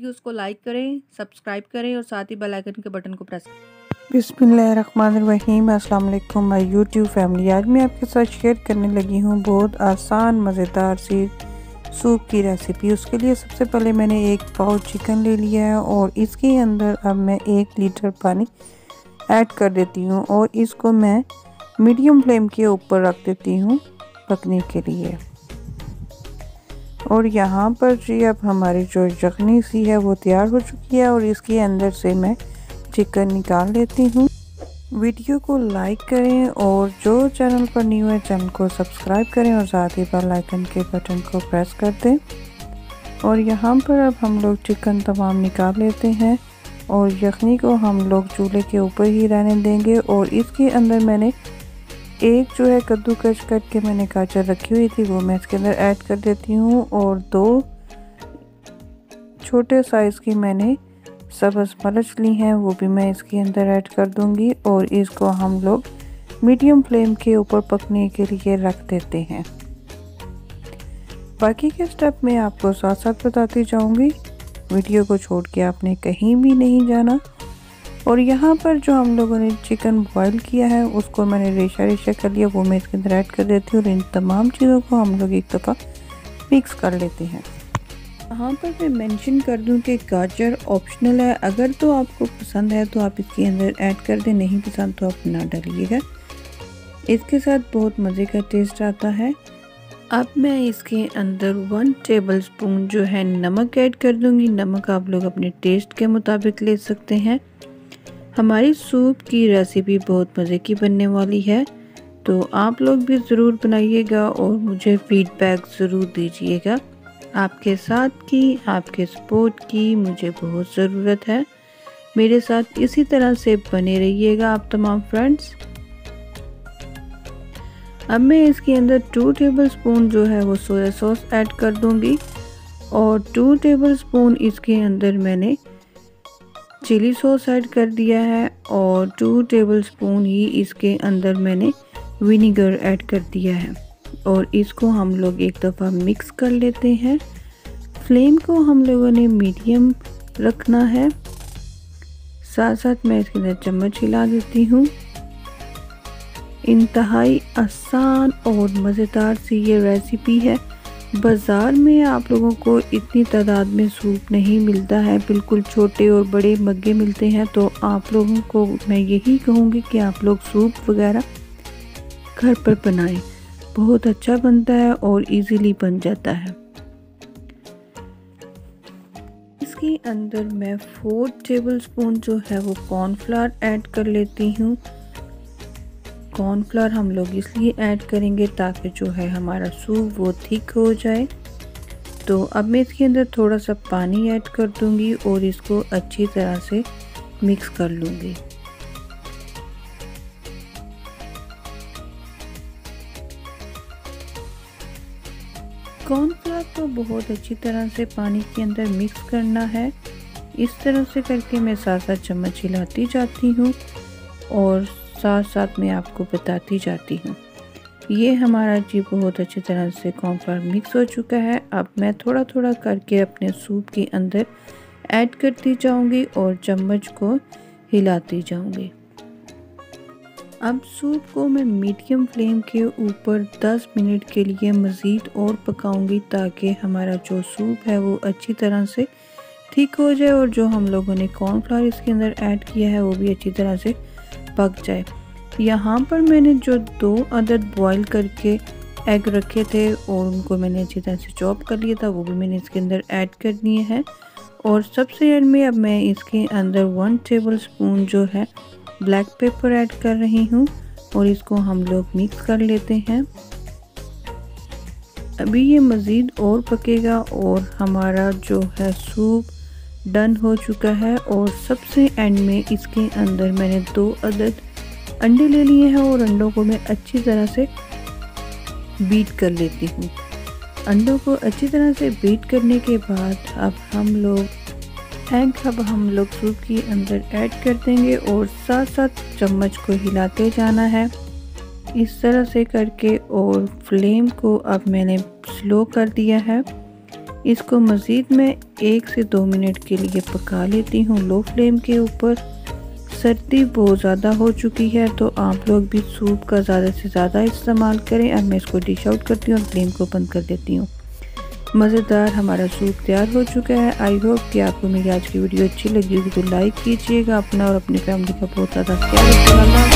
Videos को like करें, subscribe करें और साथ ही बेल आइकन के बटन को प्रेस करें। बिस्मिल्लाहिर्रहमानिर्रहीम। अस्सलाम वालेकुम माय यूट्यूब फैमिली। आज मैं आपके साथ शेयर करने लगी हूँ बहुत आसान मज़ेदार सी सूप की रेसिपी। उसके लिए सबसे पहले मैंने एक पाव चिकन ले लिया है और इसके अंदर अब मैं 1 लीटर पानी ऐड कर देती हूँ और इसको मैं मीडियम फ्लेम के ऊपर रख देती हूँ पकने के लिए। और यहाँ पर जी अब हमारी जो यखनी सी है वो तैयार हो चुकी है और इसके अंदर से मैं चिकन निकाल लेती हूँ। वीडियो को लाइक करें और जो चैनल पर न्यू है चैनल को सब्सक्राइब करें और साथ ही बेल आइकन के बटन को प्रेस कर दें। और यहाँ पर अब हम लोग चिकन तमाम निकाल लेते हैं और यखनी को हम लोग चूल्हे के ऊपर ही रहने देंगे। और इसके अंदर मैंने एक जो है कद्दूकस करके मैंने गाजर रखी हुई थी वो मैं इसके अंदर ऐड कर देती हूँ और 2 छोटे साइज़ की मैंने सब्ज़ मिर्च ली हैं वो भी मैं इसके अंदर ऐड कर दूंगी और इसको हम लोग मीडियम फ्लेम के ऊपर पकने के लिए रख देते हैं। बाकी के स्टेप मैं आपको साथ साथ बताती जाऊंगी, वीडियो को छोड़ के आपने कहीं भी नहीं जाना। और यहाँ पर जो हम लोगों ने चिकन बॉईल किया है उसको मैंने रेशा रेशा कर लिया, वो मैं इसके अंदर ऐड कर देती हूँ और इन तमाम चीज़ों को हम लोग एक दफ़ा मिक्स कर लेते हैं। यहाँ पर मैं मेंशन कर दूं कि गाजर ऑप्शनल है, अगर तो आपको पसंद है तो आप इसके अंदर ऐड कर दें, नहीं पसंद तो आप ना डालिएगा। इसके साथ बहुत मज़े का टेस्ट आता है। अब मैं इसके अंदर 1 टेबलस्पून जो है नमक ऐड कर दूंगी। नमक आप लोग अपने टेस्ट के मुताबिक ले सकते हैं। हमारी सूप की रेसिपी बहुत मज़े की बनने वाली है, तो आप लोग भी ज़रूर बनाइएगा और मुझे फीडबैक ज़रूर दीजिएगा। आपके साथ की, आपके सपोर्ट की मुझे बहुत ज़रूरत है। मेरे साथ इसी तरह से बने रहिएगा आप तमाम फ्रेंड्स। अब मैं इसके अंदर 2 टेबलस्पून जो है वो सोया सॉस ऐड कर दूंगी और 2 टेबलस्पून इसके अंदर मैंने चिली सॉस ऐड कर दिया है और 2 टेबलस्पून ही इसके अंदर मैंने विनेगर ऐड कर दिया है और इसको हम लोग एक दफ़ा मिक्स कर लेते हैं। फ्लेम को हम लोगों ने मीडियम रखना है। साथ साथ मैं इसके अंदर चम्मच हिला देती हूँ। इंतहाई आसान और मज़ेदार सी ये रेसिपी है। बाज़ार में आप लोगों को इतनी तादाद में सूप नहीं मिलता है, बिल्कुल छोटे और बड़े मग्गे मिलते हैं। तो आप लोगों को मैं यही कहूँगी कि आप लोग सूप वगैरह घर पर बनाएं, बहुत अच्छा बनता है और इजीली बन जाता है। इसके अंदर मैं 4 टेबलस्पून जो है वो कॉर्नफ्लावर ऐड कर लेती हूँ। कॉर्नफ्लावर हम लोग इसलिए ऐड करेंगे ताकि जो है हमारा सूप वो थिक हो जाए। तो अब मैं इसके अंदर थोड़ा सा पानी ऐड कर दूंगी और इसको अच्छी तरह से मिक्स कर लूँगी। कॉर्नफ्लावर को बहुत अच्छी तरह से पानी के अंदर मिक्स करना है। इस तरह से करके मैं साथ साथ चम्मच हिलाती जाती हूँ और साथ साथ मैं आपको बताती जाती हूँ। ये हमारा जी बहुत अच्छी तरह से कॉर्नफ्लावर मिक्स हो चुका है। अब मैं थोड़ा थोड़ा करके अपने सूप के अंदर ऐड करती जाऊँगी और चम्मच को हिलाती जाऊँगी। अब सूप को मैं मीडियम फ्लेम के ऊपर 10 मिनट के लिए मज़ीद और पकाऊंगी ताकि हमारा जो सूप है वो अच्छी तरह से थिक हो जाए और जो हम लोगों ने कॉर्नफ्लावर इसके अंदर ऐड किया है वो भी अच्छी तरह से पक जाए। यहाँ पर मैंने जो 2 अदद बॉईल करके एग रखे थे और उनको मैंने अच्छी तरह से चॉप कर लिया था, वो भी मैंने इसके अंदर ऐड कर दिए हैं। और सबसे एंड में अब मैं इसके अंदर 1 टेबलस्पून जो है ब्लैक पेपर ऐड कर रही हूँ और इसको हम लोग मिक्स कर लेते हैं। अभी ये मज़ीद और पकेगा और हमारा जो है सूप डन हो चुका है। और सबसे एंड में इसके अंदर मैंने 2 अदद अंडे ले लिए हैं और अंडों को मैं अच्छी तरह से बीट कर लेती हूँ। अंडों को अच्छी तरह से बीट करने के बाद अब हम लोग सूप के अंदर ऐड कर देंगे और साथ साथ चम्मच को हिलाते जाना है इस तरह से करके। और फ्लेम को अब मैंने स्लो कर दिया है। इसको मज़ीद मैं 1 से 2 मिनट के लिए पका लेती हूँ लो फ्लेम के ऊपर। सर्दी बहुत ज़्यादा हो चुकी है तो आप लोग भी सूप का ज़्यादा से ज़्यादा इस्तेमाल करें। अब मैं इसको डिश आउट करती हूँ और फ्लेम को बंद कर देती हूँ। मज़ेदार हमारा सूप तैयार हो चुका है। आई होप कि आपको मेरी आज की वीडियो अच्छी लगी होगी तो लाइक कीजिएगा। अपना और अपनी फैमिली का बहुत ज़्यादा ख्याल रखिएगा।